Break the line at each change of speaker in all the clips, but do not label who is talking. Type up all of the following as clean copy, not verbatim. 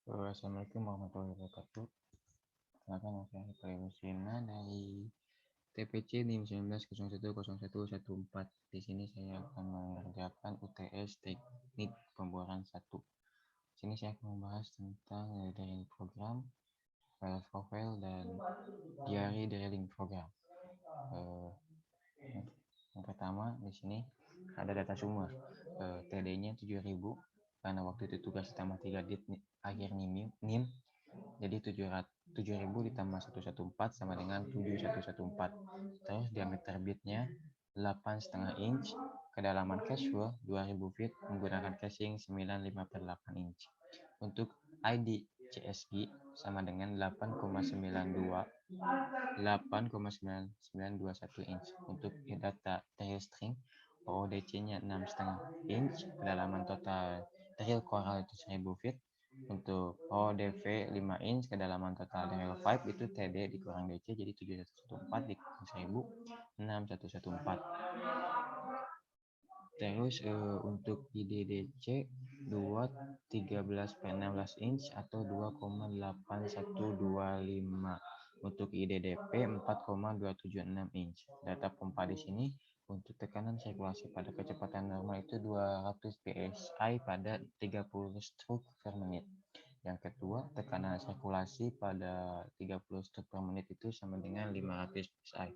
Assalamualaikum warahmatullahi wabarakatuh. Perkenalkan, nama saya Ibrahim Muslimah dari TPC NIM 19010114. Di sini saya akan mengerjakan UTS Teknik Pembuaran 1. Di sini saya akan membahas tentang drilling program, file profile, dan diary drilling program. Yang pertama di sini ada data sumber. TD-nya 7000 karena waktu itu tugas ditambah 3 dit akhir NIM. Jadi 7000 ditambah 114 sama dengan 7114. Terus diameter bitnya 8,5 inch, kedalaman casual 2000 feet menggunakan casing 95/8 inch. Untuk ID CSG sama dengan 8,921 inch. Untuk data drill string OODC-nya 6,5 inch, kedalaman total drill coral itu 1000 feet. Untuk ODV 5 inch, kedalaman total drill pipe itu TD dikurang DC, jadi 7114 dikurang 1000, 6114. Terus untuk IDDC 2 13/16 inch atau 2,8125. Untuk IDDP 4,276 inch. Data pompa di sini untuk tekanan sirkulasi pada kecepatan normal itu 200 psi pada 30 stroke per menit. Yang kedua, tekanan sirkulasi pada 30 stroke per menit itu sama dengan 500 psi.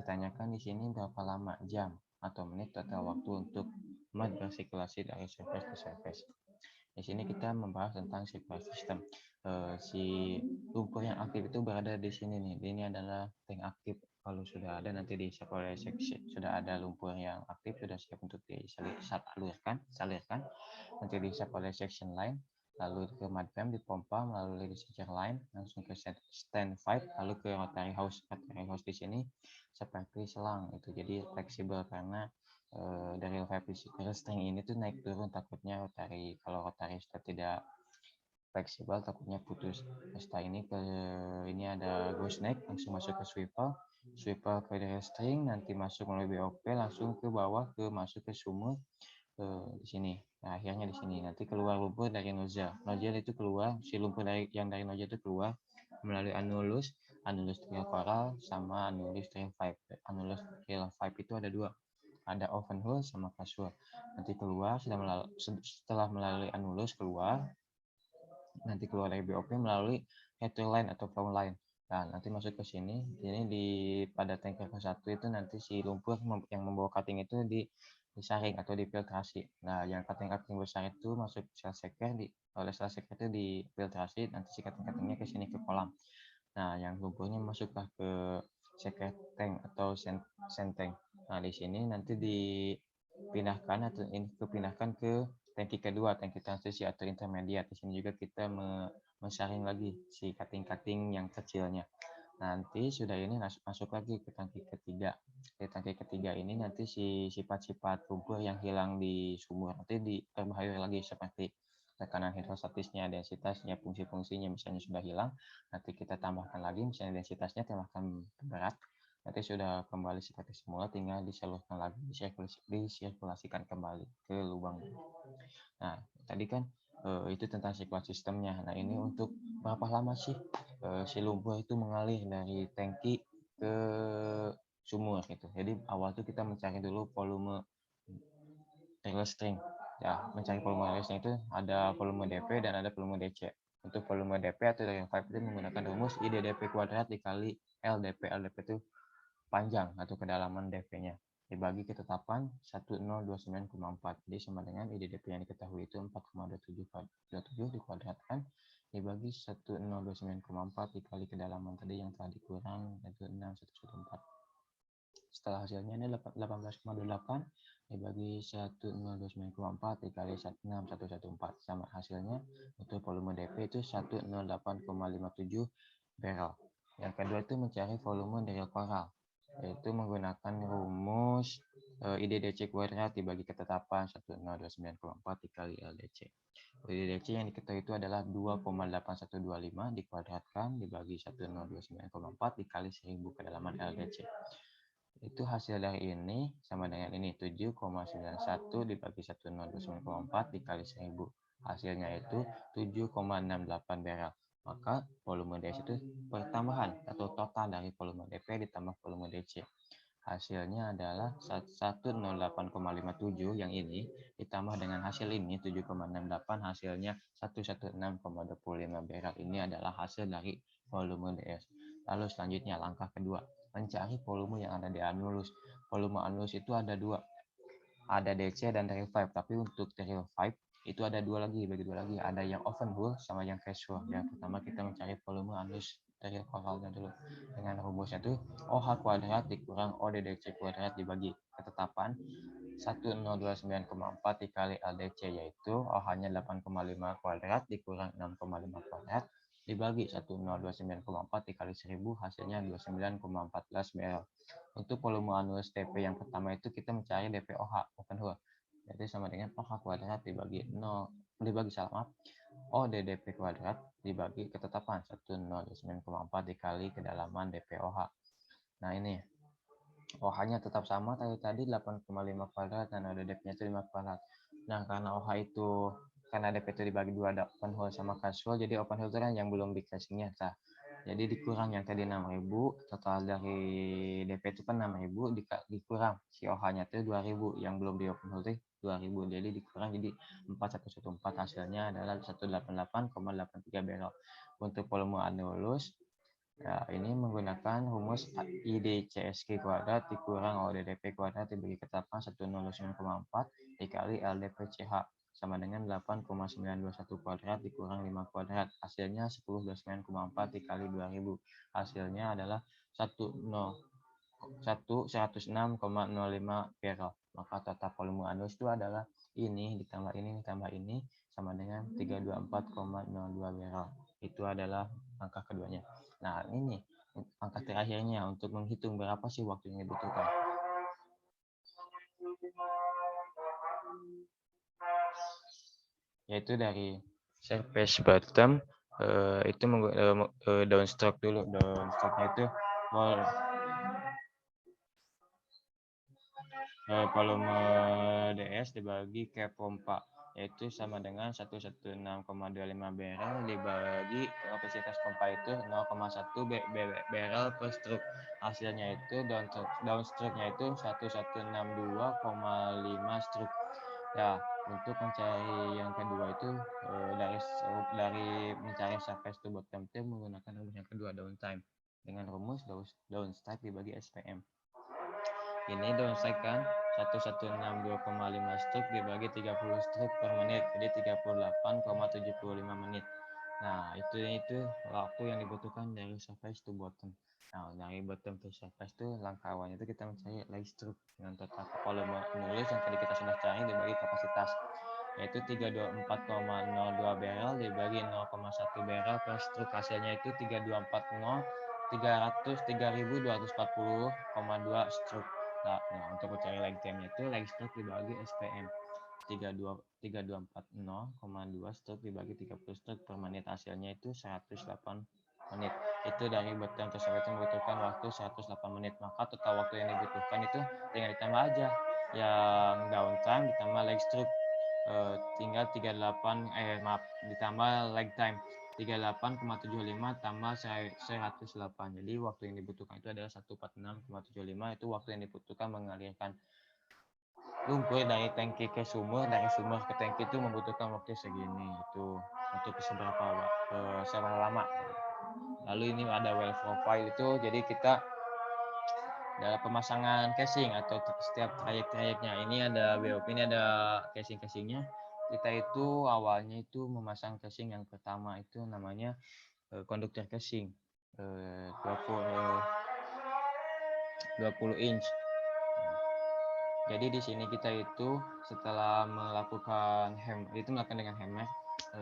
Ditanyakan di sini berapa lama jam atau menit total waktu untuk mud bersirkulasi dari surface ke surface. Di sini kita membahas tentang sirkulasi sistem. Si lumpur yang aktif itu berada di sini nih. Ini adalah tank aktif. Kalau sudah ada nanti diisiap oleh section. Sudah ada lumpur yang aktif sudah siap untuk salirkan, nanti diisiap oleh section line, lalu ke mud pump dipompa melalui discharge line langsung ke stand 5, lalu ke rotary hose. Rotary hose di sini seperti selang itu, jadi fleksibel karena dari string ini tuh naik turun, takutnya rotary, kalau rotary sudah tidak fleksibel takutnya putus. Setelah ini ada ghost neck, langsung masuk ke swivel ke drill string, nanti masuk melalui BOP langsung ke bawah masuk ke sumur di sini. Nah, akhirnya di sini nanti keluar lumpur dari nozzle. Nozzle itu keluar, si lumpur dari nozzle itu keluar melalui anulus drill coral sama anulus drill pipe. Anulus drill pipe itu ada dua, ada open hole sama casual. Nanti keluar setelah melalui anulus keluar, nanti keluar dari BOP melalui header line atau flow line. Nah, nanti masuk ke sini. Ini pada tanker ke-1 itu nanti si lumpur yang membawa cutting itu disaring atau difiltrasi. Nah, yang cutting besar itu masuk sel seker, oleh sel seker itu difiltrasi, nanti si cutting-cuttingnya ke sini ke kolam. Nah, yang lumpurnya masuklah ke seker tank atau sand tank. Nah, di sini nanti dipindahkan ke tangki kedua, tangki transisi atau intermediate. Di sini juga kita mensaring lagi si cutting yang kecilnya. Nanti sudah ini masuk lagi ke tangki ketiga. Di tangki ketiga ini nanti si sifat-sifat lumpur yang hilang di sumur nanti diperbaharui lagi, seperti tekanan hidrostatisnya, densitasnya, fungsi-fungsinya misalnya sudah hilang, nanti kita tambahkan lagi, misalnya densitasnya tambahkan berat, nanti sudah kembali seperti semula, tinggal disalurkan lagi, disirkulasikan kembali ke lubang. Nah, tadi kan itu tentang sirkulasi sistemnya. Nah, ini untuk berapa lama sih si lumpur itu mengalir dari tangki ke sumur gitu. Jadi awal tuh kita mencari dulu volume drill string. Ya, mencari volume drill string itu ada volume dP dan ada volume DC. Untuk volume dP atau drill pipe itu menggunakan rumus IDDP kuadrat dikali LDP. LDP itu panjang atau kedalaman dP-nya dibagi ketetapan 1029,4. Jadi sama dengan IDDP yang diketahui itu 4,27 dikuadratkan dibagi 1029,4 dikali kedalaman tadi yang telah dikurang, yaitu 6114. Setelah hasilnya ini 18,28 dibagi 1029,4 dikali 6114, sama hasilnya untuk volume dP itu 108,57 barrel. Yang kedua itu mencari volume drill coral, yaitu menggunakan rumus IDDC kuadrat dibagi ketetapan 1029,4 dikali LDC. IDDC yang diketahui itu adalah 2,8125 dikuadratkan dibagi 1029,4 dikali 1000 kedalaman LDC. Itu hasil dari ini sama dengan ini, 7,91 dibagi 1029,4 dikali 1000. hasilnya itu 7,68 barrel. Maka volume DS itu pertambahan atau total dari volume DP ditambah volume DC. Hasilnya adalah 108,57 yang ini ditambah dengan hasil ini 7,68, hasilnya 116,25 barrel. Ini adalah hasil dari volume DS. Lalu selanjutnya langkah kedua, mencari volume yang ada di anulus. Volume anulus itu ada dua, ada DC dan revive. Tapi untuk revive itu ada bagi dua lagi, ada yang open hole sama yang casual. Yang pertama kita mencari volume anulus dari kovalnya dulu. Dengan rumusnya itu OH kuadrat dikurang ODDC kuadrat dibagi ketetapan 1029,4 dikali LDC, yaitu OH-nya 8,5 kuadrat dikurang 6,5 kuadrat dibagi 1029,4 dikali 1000, hasilnya 29,14 barrel. Untuk volume anulus DP yang pertama itu kita mencari DP OH open hole, yaitu sama dengan OH kuadrat dibagi 0 O DDP kuadrat dibagi ketetapan 1029,4 dikali kedalaman DP OH. Nah ini OH-nya tetap sama tadi 8,5 kuadrat dan DDP-nya itu 5 kuadrat. Nah karena OH itu karena DP itu dibagi dua, ada open hole sama casual, jadi open hole itu kan yang belum di casingnya. Nah, jadi dikurang yang tadi 6.000, total dari DP itu kan 6.000, dikurang si OH-nya itu 2.000, yang belum di open hole itu 2.000, jadi dikurang jadi 4114, hasilnya adalah 188,83 barrel. Untuk volume anulus, ya, ini menggunakan rumus IDCSG kuadrat dikurang ODDP kuadrat dibagi ketetapan 109,4 dikali LDPCH sama dengan 8,921 kuadrat dikurang 5 kuadrat. Hasilnya 1029,4 dikali 2000. Hasilnya adalah 106,05 barrel. Maka total volume anulus itu adalah ini ditambah ini sama dengan 324,02 barrel. Itu adalah angka keduanya. Nah, ini angka terakhirnya untuk menghitung berapa sih waktu yang dibutuhkan. Yaitu dari surface bottom itu downstroke dulu. Downstroke-nya itu volume DS dibagi ke pompa, yaitu sama dengan 116,25 barrel dibagi kapasitas pompa itu 0,1 barrel per stroke. Hasilnya itu downstroke-nya itu 1162,5 stroke. Ya, untuk mencari yang kedua itu dari mencari surface to bottom itu menggunakan rumus yang kedua, downtime, dengan rumus downstroke dibagi SPM. Ini downside kan 1162,5 stroke dibagi 30 stroke per menit, jadi 38,75 menit. Nah, itu waktu yang dibutuhkan dari surface to bottom. Nah, dari bottom to surface itu langkah awalnya itu kita mencari leg stroke dengan total volume anulus yang tadi kita sudah cari dibagi kapasitas, yaitu 324,02 barrel dibagi 0,1 barrel per stroke. Hasilnya itu 3.240 stroke. Nah, untuk mencari leg time-nya itu leg stroke dibagi SPM 3240,2 stroke dibagi 30 stroke per menit, hasilnya itu 108 menit. Itu dari bottom to surface itu membutuhkan waktu 108 menit. Maka total waktu yang dibutuhkan itu tinggal ditambah aja yang downtime ditambah leg stroke, tinggal 38 ditambah leg time 38,75 tambah 108. Jadi waktu yang dibutuhkan itu adalah 146,75. Itu waktu yang dibutuhkan mengalirkan lumpur dari tangki ke sumur, dari sumur ke tangki itu membutuhkan waktu segini. Itu untuk seberapa lama. Lalu ini ada well profile itu, jadi kita dalam pemasangan casing atau setiap trayek-trayeknya. Ini ada BOP, ini ada casing-casingnya. Kita itu awalnya itu memasang casing yang pertama itu namanya konduktor casing 20 inch. Jadi di sini kita itu setelah melakukan dengan hammer,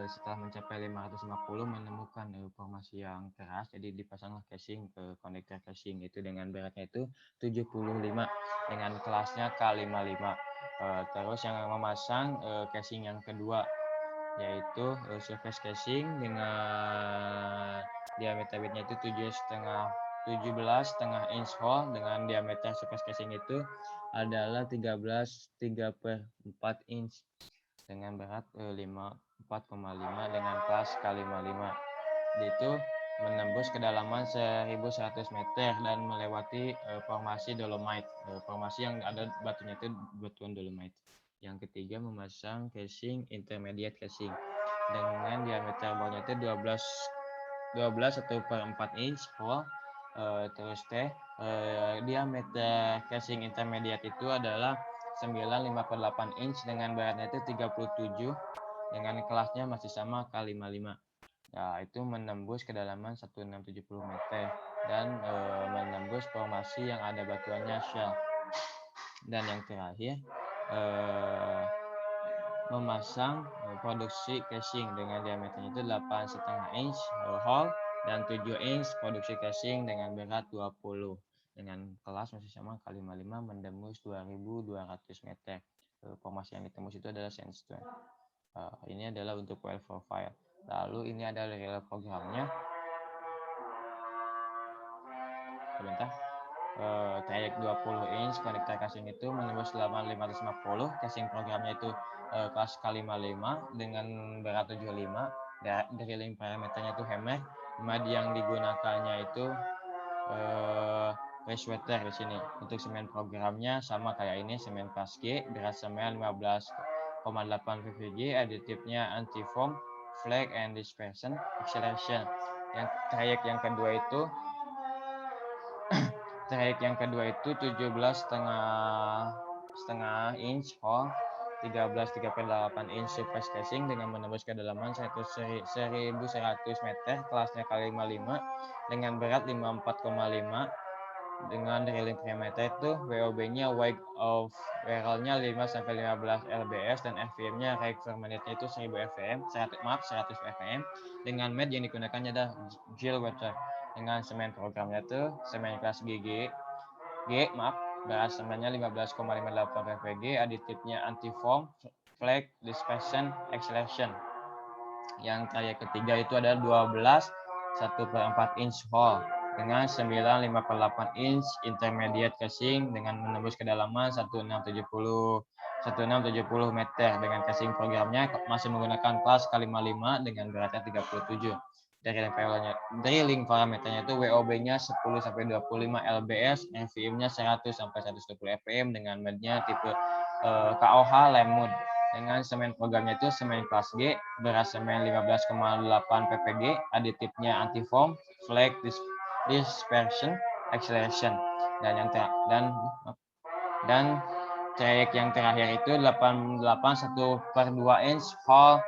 setelah mencapai 550 menemukan formasi yang keras, jadi dipasanglah casing ke konektor casing itu dengan beratnya itu 75 dengan kelasnya K55. Terus yang memasang casing yang kedua yaitu surface casing dengan diameter bitnya itu 17,5 inch hole dengan diameter surface casing itu adalah 3/4 inch. dengan berat 4,5 dengan kelas K55. Itu menembus kedalaman 1100 meter dan melewati formasi dolomite. Formasi yang ada batunya itu batuan dolomite. Yang ketiga, memasang casing intermediate casing dengan diameter bawahnya itu 12 1/4 inch hole. Terus diameter casing intermediate itu adalah 9,58 inch dengan beratnya itu 37 dengan kelasnya masih sama K55. Ya, itu menembus kedalaman 1670 meter dan menembus formasi yang ada batuannya shell. Dan yang terakhir, memasang produksi casing dengan diameternya itu 8,5 inch hole dan 7 inch produksi casing dengan berat 20 dengan kelas masih sama K55 menembus 2200 meter. Formasi yang ditembus itu adalah sandstone. Ini adalah untuk well profile. Lalu ini adalah real programnya. Sebentar. Trayek 20 inch konektor casing itu menembus 8550. Casing programnya itu kelas K55 dengan berat 75. Drilling parameternya itu hammer. Mud yang digunakannya itu freshwater di sini. Untuk semen programnya sama kayak ini, semen kelas G, berat semen 15,8 ppg, aditifnya anti-foam, flake and dispersion, acceleration. Yang trayek yang kedua itu trayek yang kedua itu 17,5 inch hole, 13,38 inch surface casing dengan menembus kedalaman 1.100 meter, kelasnya K55 dengan berat 54,5 dengan drilling parameter itu WOB-nya weight of barrel-nya 5-15 lbs dan RPM-nya rate per menitnya itu 1000 rpm, 100 rpm dengan med yang digunakannya adalah Gillwater. Dengan semen programnya itu semen kelas berat semennya 15,58 ppg, aditifnya anti-foam, flake, dispersion, acceleration. Yang trayek ketiga itu adalah 12 1/4 inch hole dengan 9,58 inch intermediate casing dengan menembus kedalaman 1670 meter dengan casing programnya masih menggunakan kelas K55 dengan beratnya 37. Drilling parameternya itu WOB-nya 10-25 lbs, RPM-nya 100-120 fpm dengan mednya tipe KOH Lemwood. Dengan semen programnya itu semen kelas G, berat semen 15,8 ppg, aditifnya anti-foam, flake, dispersion, acceleration. Dan trayek yang terakhir itu 1/2 inch hole,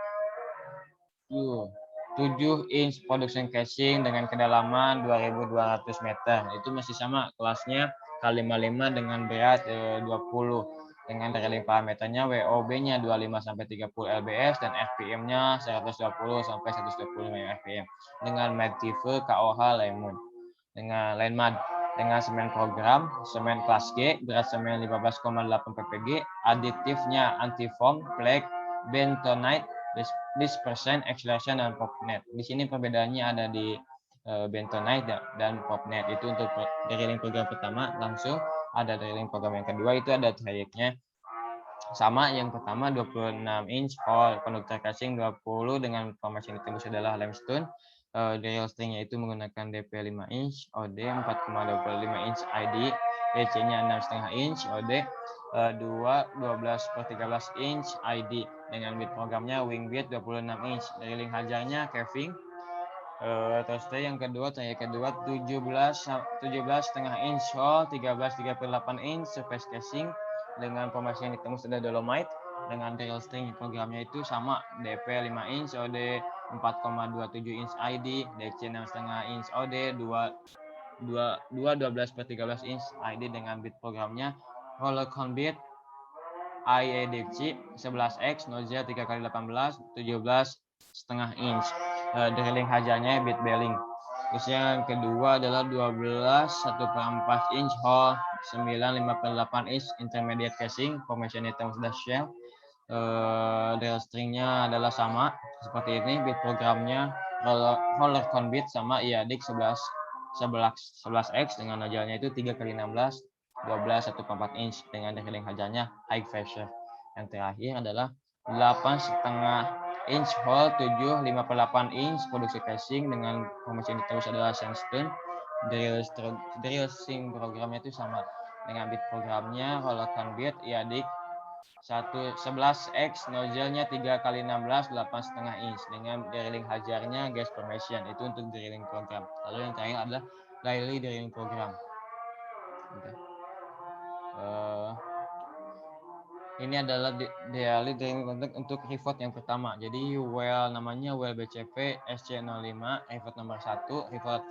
7 inch production casing dengan kedalaman 2200 meter. Itu masih sama kelasnya K55 dengan berat 20. Dengan drilling parameternya WOB-nya 25-30 lbs dan RPM-nya 120-125 rpm dengan med tipe KOH Lemon. Dengan semen program, semen kelas G, berat semen 15,8 ppg, aditifnya anti-foam, flake, bentonite, dispersion, acceleration, dan popnet. Di sini perbedaannya ada di bentonite dan popnet. Itu untuk drilling program pertama. Langsung ada drilling program yang kedua, itu ada trayeknya sama. Yang pertama 26 inch hole, konduktor casing 20 dengan formasi yang ditembus adalah limestone. Drill stringnya itu menggunakan DP 5 inch, OD 4,25 inch ID, DC-nya 6,5 inch, OD 12/13 inch ID dengan bit programnya Wingbit 26 inch. Drilling hajarnya Keving. Terus yang kedua, trayek kedua 17,5 inch hole, 13,38 inch surface casing dengan formasi yang ditembus ada dolomite. Dengan drill string programnya itu sama, DP 5 inch, OD 4,27 inch ID, DC 6,5 inch, OD 12/13 inch ID dengan bit programnya roller conbit IEDC 11X, nozzle 3x18, 17,5 inch. Drilling hajarnya bit bearing. Terus yang kedua adalah 12,1/4 inch hole, 9,58 inch intermediate casing, formation item sudah shell. Drill stringnya adalah sama seperti ini, bit programnya roller conbit sama IADIC 11X dengan nozzle-nya itu 3x16, 12,1/4 inch dengan drilling hajarnya high pressure. Yang terakhir adalah 8,5 inch hole 7,58 inch produksi casing dengan formasi yang diterus adalah sandstone. Drillshing programnya itu sama dengan bit programnya, rollerkan bit iadik 11x, nozzle-nya 3x16 8,5 inch dengan drilling hajarnya gas formation, itu untuk drilling program. Lalu yang terakhir adalah daily drilling program. Ini adalah daily drilling program untuk report yang pertama. Jadi well namanya well BCP SC05, report nomor 1, report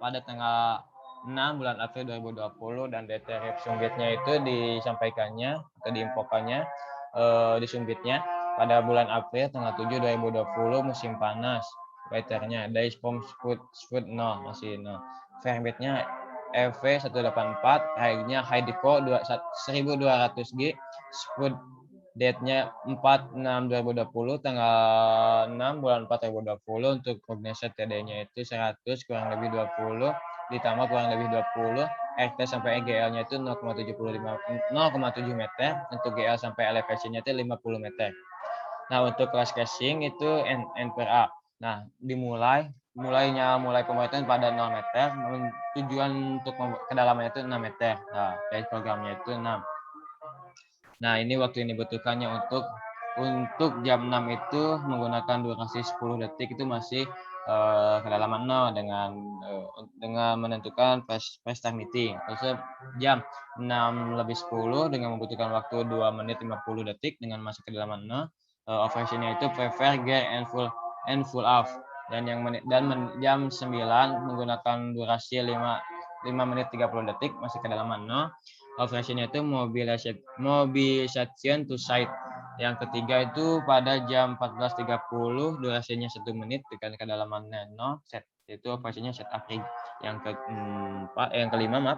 pada tanggal 6 bulan April 2020, dan data sumbitnya itu disampaikannya atau diinfokannya di sumbitnya pada bulan April tanggal 7 2020 musim panas. Weathernya days from food 0 masih 0. Fahrenheitnya EV 184, high-nya high deco 1200G, spud date-nya 4/6/2020, tanggal 6 bulan 4 2020. Untuk prognosa TD-nya itu 100 kurang lebih 20 ditambah kurang lebih 20, RT sampai GL-nya itu 0,7 meter, untuk GL sampai elevation-nya itu 50 meter. Nah, untuk kelas casing itu N per A. Nah, mulai pembuatan pada 0 meter, tujuan untuk kedalamannya itu 6 meter. Nah, dari programnya itu 6. Nah, ini waktu yang dibutuhkannya untuk jam 6 itu menggunakan durasi 10 detik itu masih kedalaman 0 dengan menentukan press time meeting. Terus jam 6:10 dengan membutuhkan waktu 2 menit 50 detik dengan masih kedalaman 0. Operasinya itu prefer gear and full off. Dan jam 9 menggunakan durasi 5 menit 30 detik masih kedalaman 0. Operasinya itu mobilization to site. Yang ketiga itu pada jam 14.30, durasinya 1 menit dengan kedalaman 0, itu operasinya set up rig. Yang kelima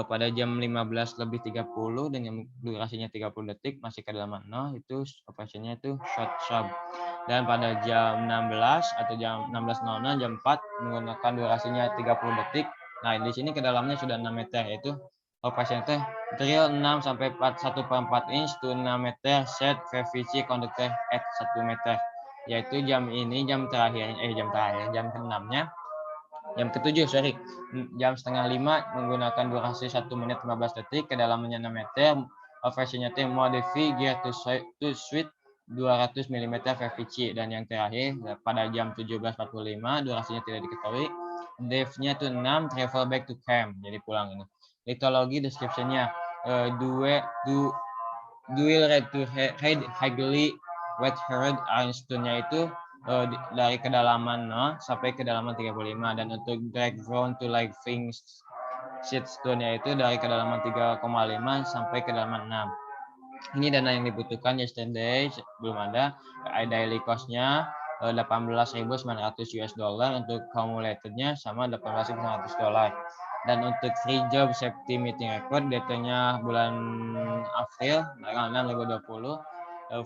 pada jam 15:30 dengan durasinya 30 detik masih kedalaman 0, itu operasinya itu short sub. Dan pada jam 16 atau jam 16.00 jam 4 menggunakan durasinya 30 detik. Nah, di sini kedalamannya sudah 6 meter, yaitu operasinya itu drill 6 sampai 1/4 inch to 6 meter, set VVC conductor at 1 meter. Yaitu jam ke-6-nya, jam ke-7 jam 4:30 menggunakan durasi 1 menit 15 detik, kedalamannya 6 meter, operasinya itu modify gear to suite 200 mm VVC. Dan yang terakhir pada jam 17.45, durasinya tidak diketahui, depth-nya itu 6, travel back to camp, jadi pulang ini. Litologi description-nya dual red to head highly wet herd ironstone-nya itu dari kedalaman 0 sampai kedalaman 35, dan untuk drag ground to live things shitstone-nya itu dari kedalaman 3,5 sampai kedalaman 6. Ini dana yang dibutuhkan yesterday belum ada. Daily cost-nya $18.900, untuk cumulated-nya sama $18.900. Dan untuk free job safety meeting record, datanya bulan April tanggal 6 2020,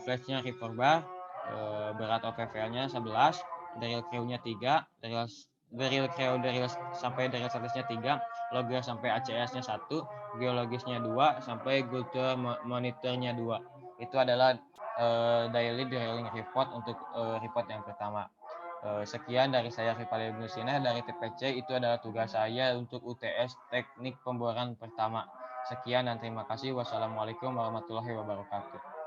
flash-nya report bar, berat OPVL-nya 11, drill crew-nya 3, drill crew sampai drill statusnya 3, logger sampai ACS-nya 1, geologisnya 2, sampai culture monitornya 2. Itu adalah daily drilling report untuk report yang pertama. Sekian dari saya, Rifali Nusina dari TPC. Itu adalah tugas saya untuk UTS teknik pemboran pertama. Sekian dan terima kasih. Wassalamualaikum warahmatullahi wabarakatuh.